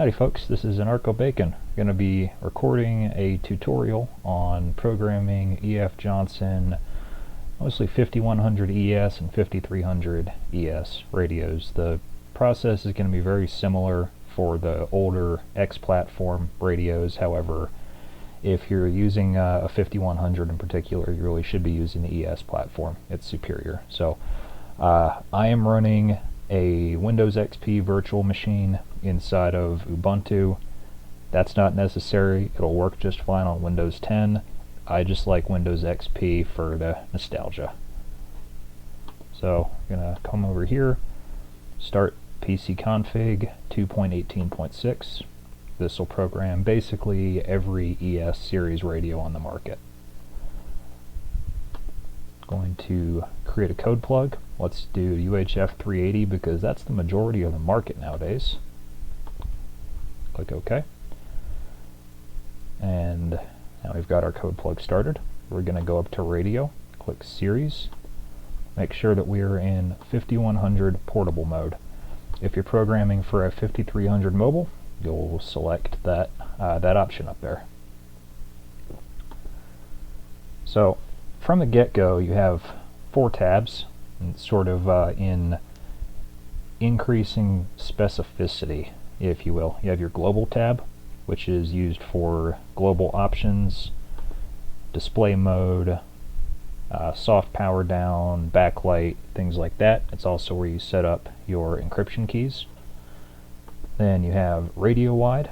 Howdy folks, this is Anarcho Bacon. I'm going to be recording a tutorial on programming EF Johnson, mostly 5100 ES and 5300 ES radios. The process is going to be very similar for the older X platform radios. However, if you're using a 5100 in particular, you really should be using the ES platform. It's superior. So I am running a Windows XP virtual machine inside of Ubuntu. That's not necessary. It'll work just fine on Windows 10. I just like Windows XP for the nostalgia. So I'm gonna come over here, start PCConfig 2.18.6. This will program basically every ES series radio on the market. Going to create a code plug. Let's do UHF 380 because that's the majority of the market nowadays. Click OK. And now we've got our code plug started. We're going to go up to radio, click series, make sure that we are in 5100 portable mode. If you're programming for a 5300 mobile, you'll select that option up there. So from the get-go, you have 4 tabs, and sort of in increasing specificity, if you will. You have your global tab, which is used for global options, display mode, soft power down, backlight, things like that. It's also where you set up your encryption keys. Then you have radio wide,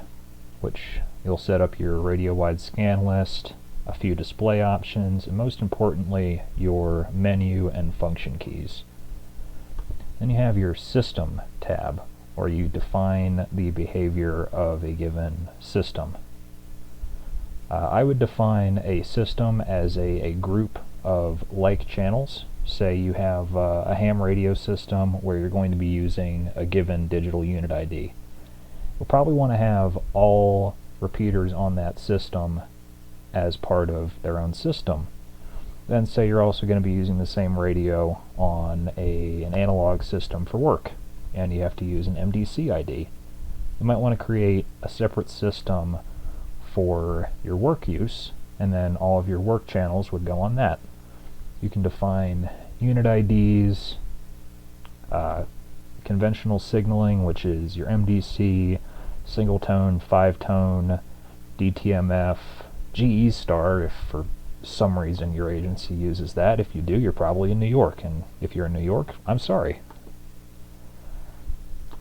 which you'll set up your radio wide scan list, a few display options, and most importantly, your menu and function keys. Then you have your system tab, where you define the behavior of a given system. I would define a system as a group of like channels. Say you have a ham radio system where you're going to be using a given digital unit ID. You'll probably want to have all repeaters on that system as part of their own system. Then say you're also going to be using the same radio on an analog system for work, and you have to use an MDC ID. You might want to create a separate system for your work use, and then all of your work channels would go on that. You can define unit IDs, conventional signaling, which is your MDC, single tone, 5-tone, DTMF, GE star if for some reason your agency uses that. If you do, you're probably in New York, and if you're in New York, I'm sorry.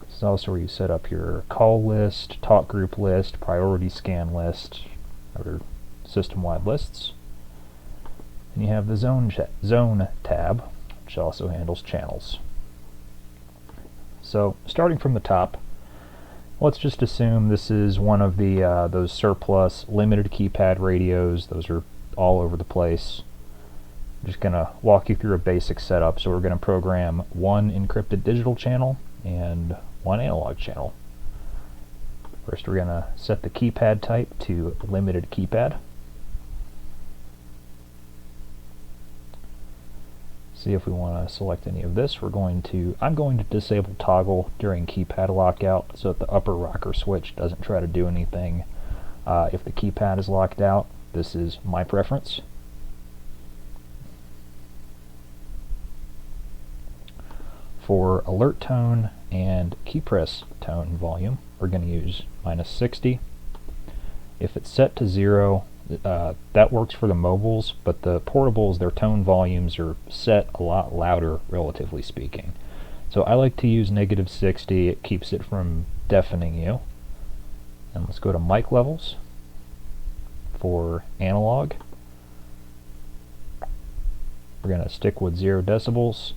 This is also where you set up your call list, talk group list, priority scan list, or system-wide lists. And you have the zone tab, which also handles channels. So starting from the top, let's just assume this is one of the those surplus limited keypad radios. Those are all over the place. I'm just going to walk you through a basic setup. So we're going to program one encrypted digital channel and one analog channel. First we're going to set the keypad type to limited keypad. See if we want to select any of this. I'm going to disable toggle during keypad lockout so that the upper rocker switch doesn't try to do anything if the keypad is locked out. This is my preference. For alert tone and key press tone volume, we're going to use -60. If it's set to 0, that works for the mobiles, but the portables, their tone volumes are set a lot louder, relatively speaking. So I like to use -60. It keeps it from deafening you. And let's go to mic levels. For analog, we're going to stick with 0 decibels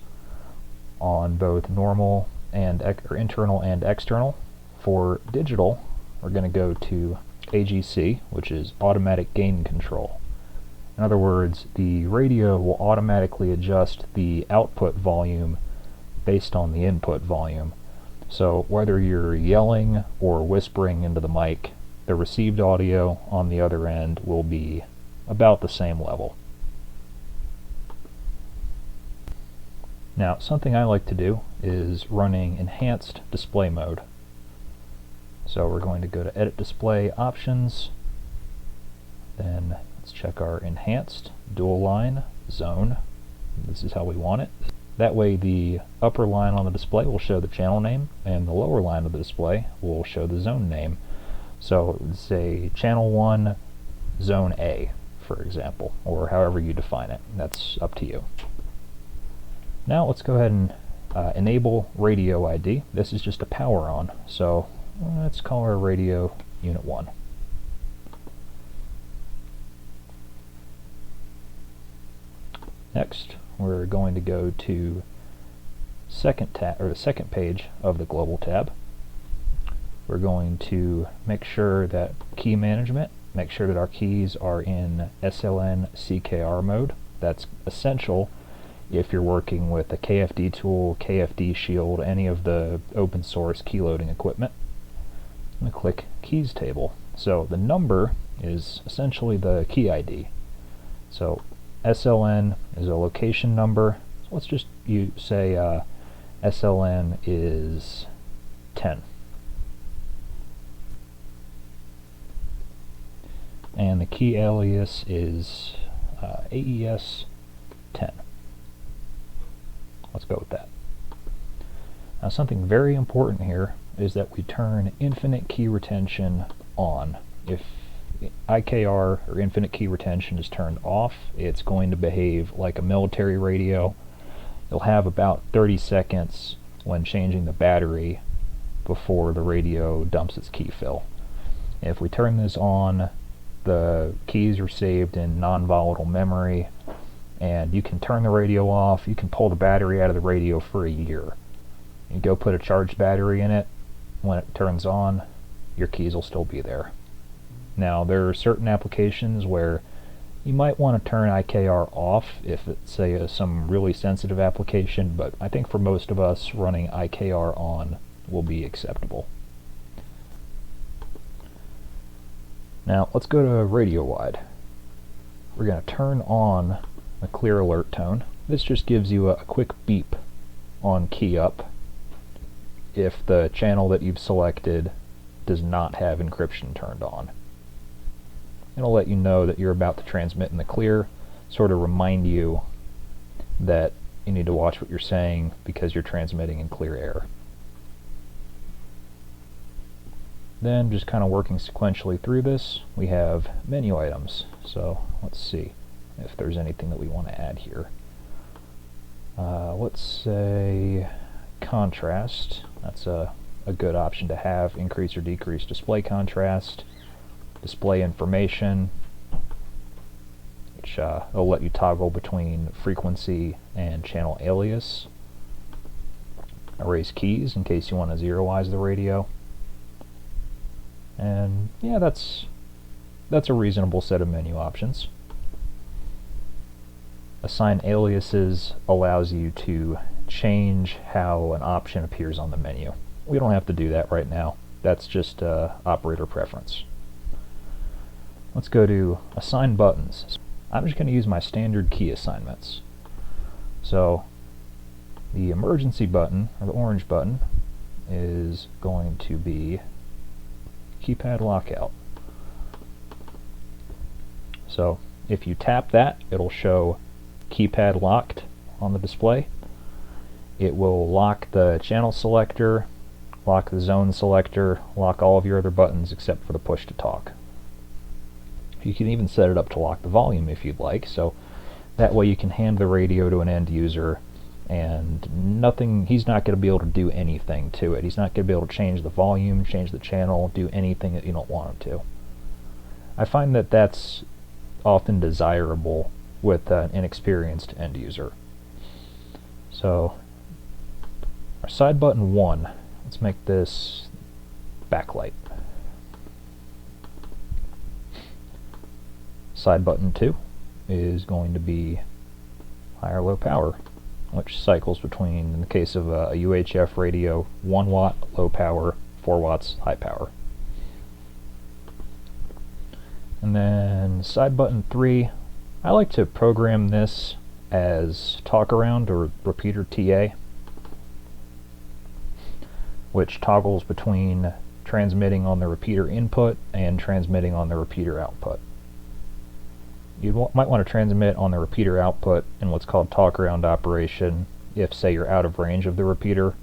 on both normal and internal and external. For digital, we're going to go to AGC, which is automatic gain control. In other words, the radio will automatically adjust the output volume based on the input volume. So whether you're yelling or whispering into the mic, the received audio on the other end will be about the same level. Now, something I like to do is running enhanced display mode. So we're going to go to Edit Display Options, then let's check our Enhanced Dual Line Zone. This is how we want it. That way the upper line on the display will show the channel name and the lower line of the display will show the zone name. So say Channel 1 Zone A, for example, or however you define it. That's up to you. Now let's go ahead and enable radio ID. This is just a power on, so let's call our radio Unit 1. Next, we're going to go to the second page of the global tab. We're going to make sure that key management, make sure that our keys are in SLN CKR mode. That's essential if you're working with a KFDTool, KFDShield, any of the open source key loading equipment. I'm going to click Keys Table. So the number is essentially the key ID. So SLN is a location number. So let's just say SLN is 10. And the key alias is AES 10. Let's go with that. Now something very important here is that we turn infinite key retention on. If IKR or infinite key retention is turned off, it's going to behave like a military radio. You'll have about 30 seconds when changing the battery before the radio dumps its key fill. If we turn this on, the keys are saved in non-volatile memory, and you can turn the radio off, you can pull the battery out of the radio for a year. You go put a charged battery in it, when it turns on, your keys will still be there. Now there are certain applications where you might want to turn IKR off if it's say some really sensitive application, but I think for most of us running IKR on will be acceptable. Now let's go to radio wide. We're going to turn on a clear alert tone. This just gives you a quick beep on key up if the channel that you've selected does not have encryption turned on. It'll let you know that you're about to transmit in the clear, sort of remind you that you need to watch what you're saying because you're transmitting in clear air. Then just kind of working sequentially through this, we have menu items. So let's see if there's anything that we want to add here. Let's say contrast. That's a good option to have. Increase or decrease display contrast. Display information, which will let you toggle between frequency and channel alias. Erase keys in case you want to zeroize the radio. And yeah, that's a reasonable set of menu options. Assign aliases allows you to change how an option appears on the menu. We don't have to do that right now. That's just operator preference. Let's go to assign buttons. I'm just going to use my standard key assignments. So the emergency button, or the orange button, is going to be keypad lockout. So if you tap that, it'll show keypad locked on the display. It will lock the channel selector, lock the zone selector, lock all of your other buttons except for the push to talk. You can even set it up to lock the volume if you'd like, so that way you can hand the radio to an end user and he's not going to be able to do anything to it. He's not going to be able to change the volume, change the channel, do anything that you don't want him to. I find that that's often desirable with an inexperienced end user. So our side button 1, let's make this backlight. Side button 2 is going to be high or low power, which cycles between, in the case of a UHF radio, 1 watt low power, 4 watts high power. And then side button 3, I like to program this as talk around or repeater TA, which toggles between transmitting on the repeater input and transmitting on the repeater output. You might want to transmit on the repeater output in what's called talk-around operation if, say, you're out of range of the repeater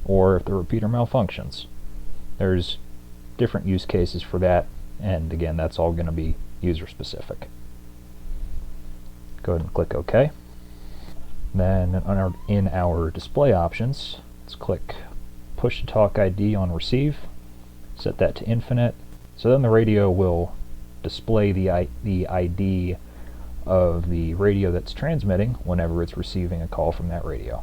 or if the repeater malfunctions. There's different use cases for that, and again, that's all going to be user-specific. Go ahead and click OK. Then in our display options, let's click push-to-talk ID on receive, set that to infinite, so then the radio will display the ID of the radio that's transmitting whenever it's receiving a call from that radio.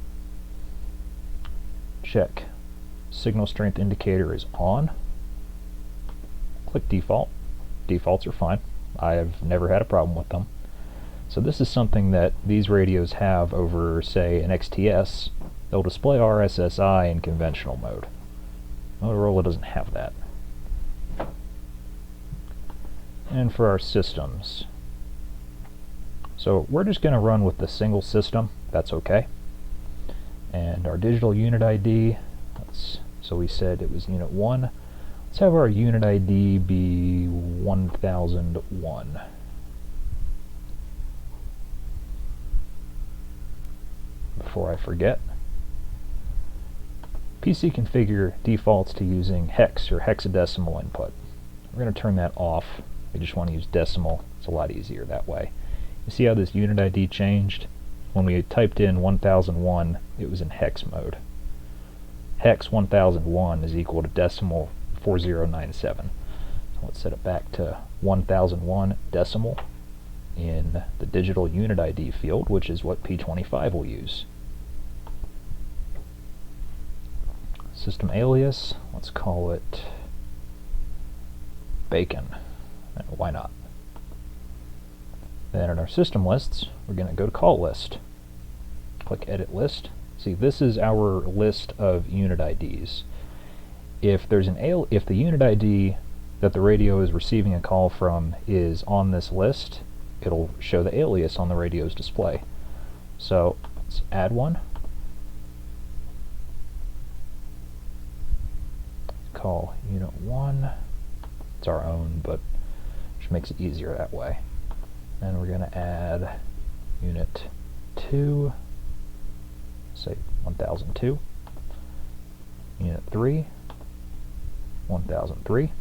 Check signal strength indicator is on. Click default. Defaults are fine. I have never had a problem with them. So this is something that these radios have over, say, an XTS. They'll display RSSI in conventional mode. Motorola doesn't have that. And for our systems, so we're just going to run with the single system. That's okay. And our digital unit ID, so we said it was unit 1. Let's have our unit ID be 1001. Before I forget, PCConfigure defaults to using hex or hexadecimal input. We're going to turn that off. We just want to use decimal. It's a lot easier that way. You see how this unit ID changed? When we typed in 1001, it was in hex mode. Hex 1001 is equal to decimal 4097. So let's set it back to 1001 decimal in the digital unit ID field, which is what P25 will use. System alias, let's call it bacon. Why not? Then in our system lists, we're going to go to call list. Click edit list. See, this is our list of unit IDs. If there's if the unit ID that the radio is receiving a call from is on this list, it'll show the alias on the radio's display. So let's add one. Call unit 1. It's our own, but which makes it easier that way. And we're going to add unit 2, say 1002, unit 3, 1003.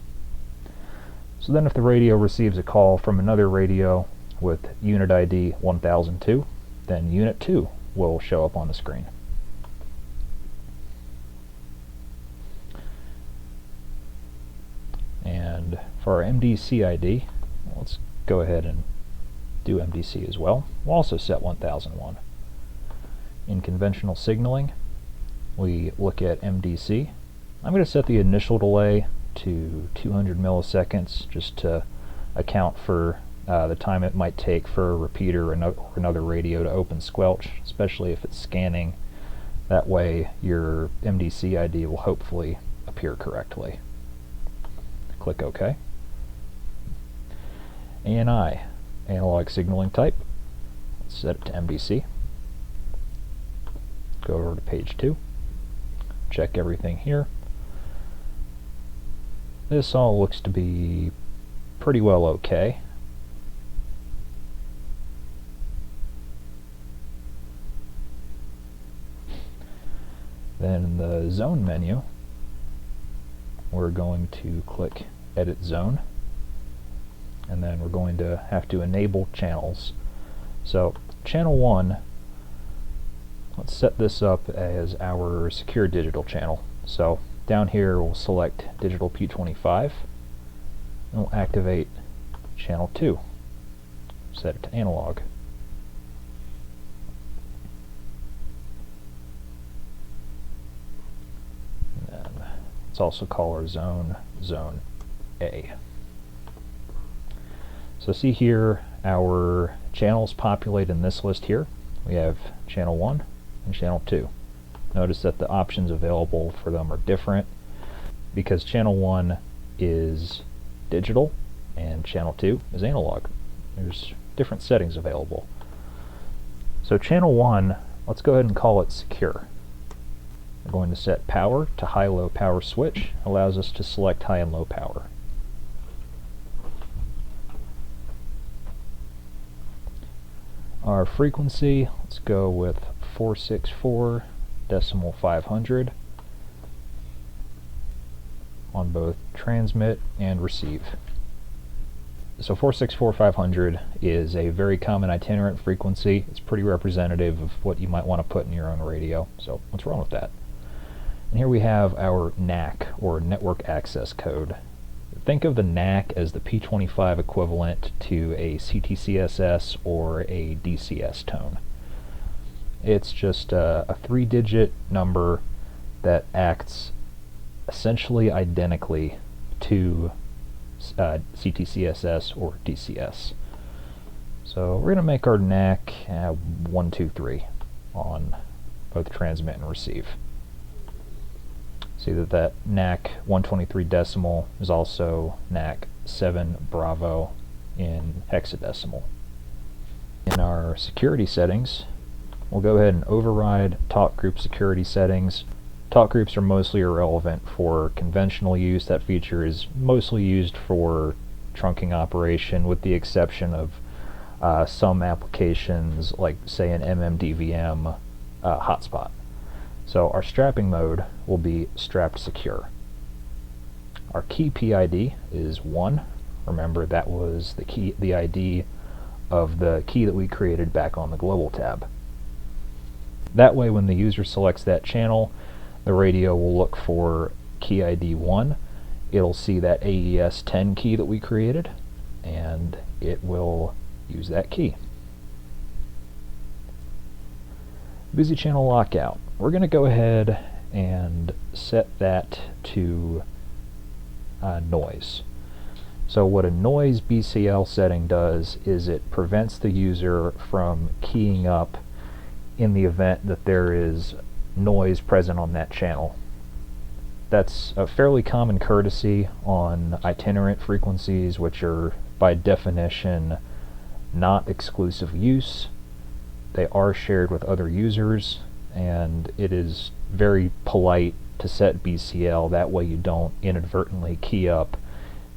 So then if the radio receives a call from another radio with unit ID 1002, then unit 2 will show up on the screen. And for our MDC ID, let's go ahead and do MDC as well. We'll also set 1001. In conventional signaling, we look at MDC. I'm going to set the initial delay to 200 milliseconds just to account for the time it might take for a repeater or another radio to open squelch, especially if it's scanning. That way your MDC ID will hopefully appear correctly. Click OK. ANI, analog signaling type. Let's set it to MDC. Go over to page 2. Check everything here. This all looks to be pretty well okay. Then in the zone menu, we're going to click Edit Zone, and then we're going to have to enable channels. So channel 1, let's set this up as our secure digital channel. So down here we'll select digital P25 and we'll activate channel 2. Set it to analog. And then let's also call our zone A. So see here our channels populate in this list here. We have channel 1 and channel 2. Notice that the options available for them are different because channel 1 is digital and channel 2 is analog. There's different settings available. So channel 1, let's go ahead and call it secure. We're going to set power to high-low power switch. Allows us to select high and low power. Our frequency, let's go with 464.500 on both transmit and receive. So 464.500 is a very common itinerant frequency. It's pretty representative of what you might want to put in your own radio, so let's run with that. And here we have our NAC, or Network Access Code. Think of the NAC as the P25 equivalent to a CTCSS or a DCS tone. It's just a 3-digit number that acts essentially identically to CTCSS or DCS. So we're going to make our NAC 123 on both transmit and receive. See that NAC 123 decimal is also NAC 7 Bravo in hexadecimal. In our security settings, we'll go ahead and override talk group security settings. Talk groups are mostly irrelevant for conventional use. That feature is mostly used for trunking operation, with the exception of some applications like, say, an MMDVM hotspot. So our strapping mode will be strapped secure. Our key PID is 1. Remember, that was the ID of the key that we created back on the global tab. That way, when the user selects that channel, the radio will look for key ID 1. It'll see that AES 10 key that we created, and it will use that key. Busy channel lockout. We're going to go ahead and set that to noise. So what a noise BCL setting does is it prevents the user from keying up in the event that there is noise present on that channel. That's a fairly common courtesy on itinerant frequencies, which are by definition not exclusive use. They are shared with other users, and it is very polite to set BCL. That way you don't inadvertently key up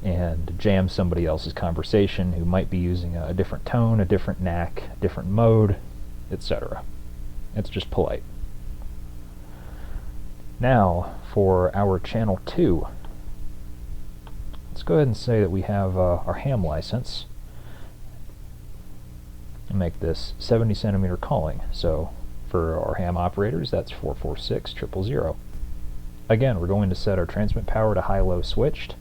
and jam somebody else's conversation who might be using a different tone, a different NAC, a different mode, etc. It's just polite. Now for our channel 2. Let's go ahead and say that we have our ham license. And make this 70 centimeter calling. So for our ham operators, that's 446.000. Again, we're going to set our transmit power to high-low switched,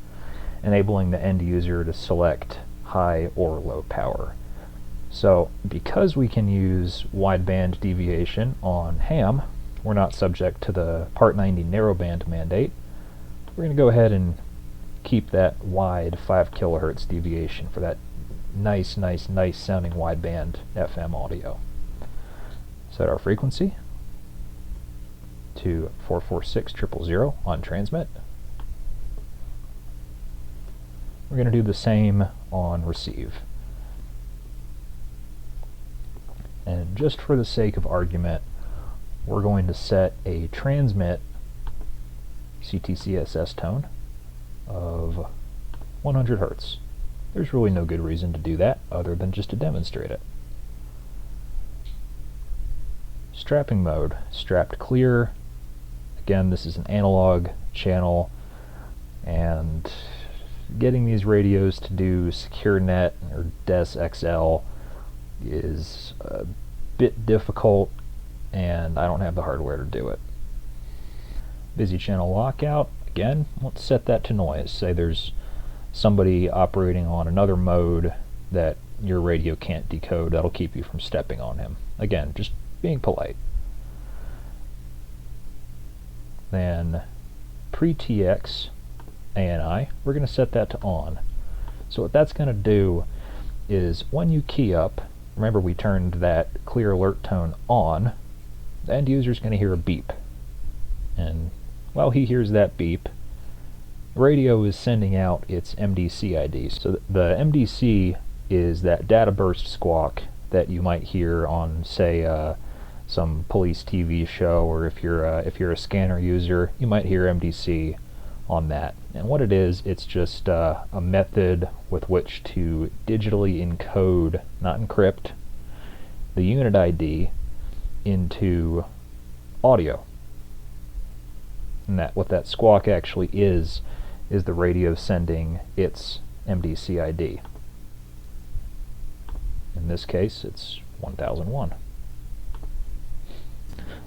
enabling the end user to select high or low power. So because we can use wideband deviation on ham, we're not subject to the Part 90 narrowband mandate. We're going to go ahead and keep that wide 5 kilohertz deviation for that nice sounding wideband FM audio. Set our frequency to 446.000 on transmit. We're going to do the same on receive. And just for the sake of argument, we're going to set a transmit CTCSS tone of 100 Hertz. There's really no good reason to do that other than just to demonstrate it. Strapping mode, strapped clear. Again, this is an analog channel, and getting these radios to do secure net or DES XL is a bit difficult, and I don't have the hardware to do it. Busy channel lockout, again, let's set that to noise. Say there's somebody operating on another mode that your radio can't decode. That'll keep you from stepping on him. Again, just being polite. Then pre-TX ANI, we're going to set that to on. So what that's going to do is when you key up, remember we turned that clear alert tone on, the end user is going to hear a beep. And while he hears that beep, the radio is sending out its MDC ID. So the MDC is that data burst squawk that you might hear on, say, some police TV show, or if you're a scanner user, you might hear MDC on that. And what it is, it's just a method with which to digitally encode, not encrypt, the unit ID into audio. And that what that squawk actually is the radio sending its MDC ID. In this case, it's 1001.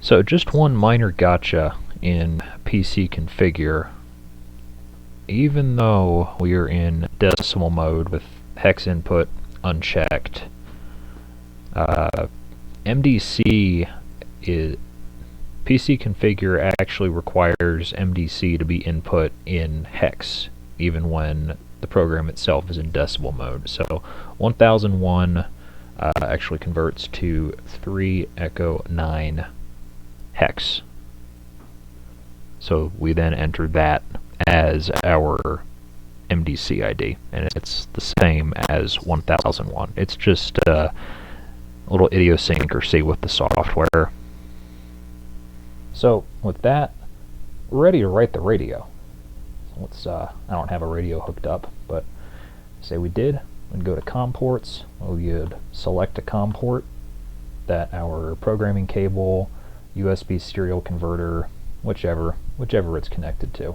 So just one minor gotcha in PCConfigure. Even though we are in decimal mode with hex input unchecked, MDC is PCConfigure actually requires MDC to be input in hex, even when the program itself is in decimal mode. So 1001 actually converts to 3 echo 9 hex. So we then enter that as our MDC ID, and it's the same as 1001. It's just a little idiosyncrasy with the software. So with that, we're ready to write the radio. Let's I don't have a radio hooked up, but say we did, we'd go to COM ports, we would select a COM port that our programming cable, USB serial converter, whichever it's connected to.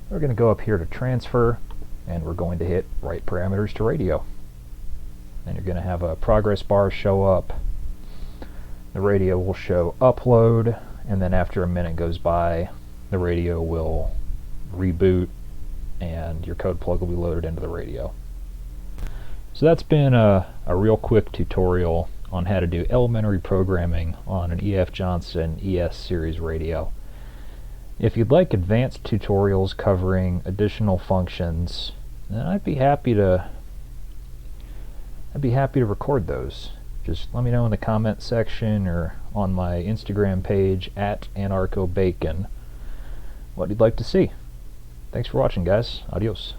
We're going to go up here to transfer, and we're going to hit write parameters to radio. And you're going to have a progress bar show up. The radio will show upload, and then after a minute goes by, the radio will reboot and your code plug will be loaded into the radio. So that's been a real quick tutorial on how to do elementary programming on an E.F. Johnson ES series radio. If you'd like advanced tutorials covering additional functions, then I'd be happy to record those. Just let me know in the comment section or on my Instagram page @AnarchoBacon what you'd like to see. Thanks for watching, guys. Adios.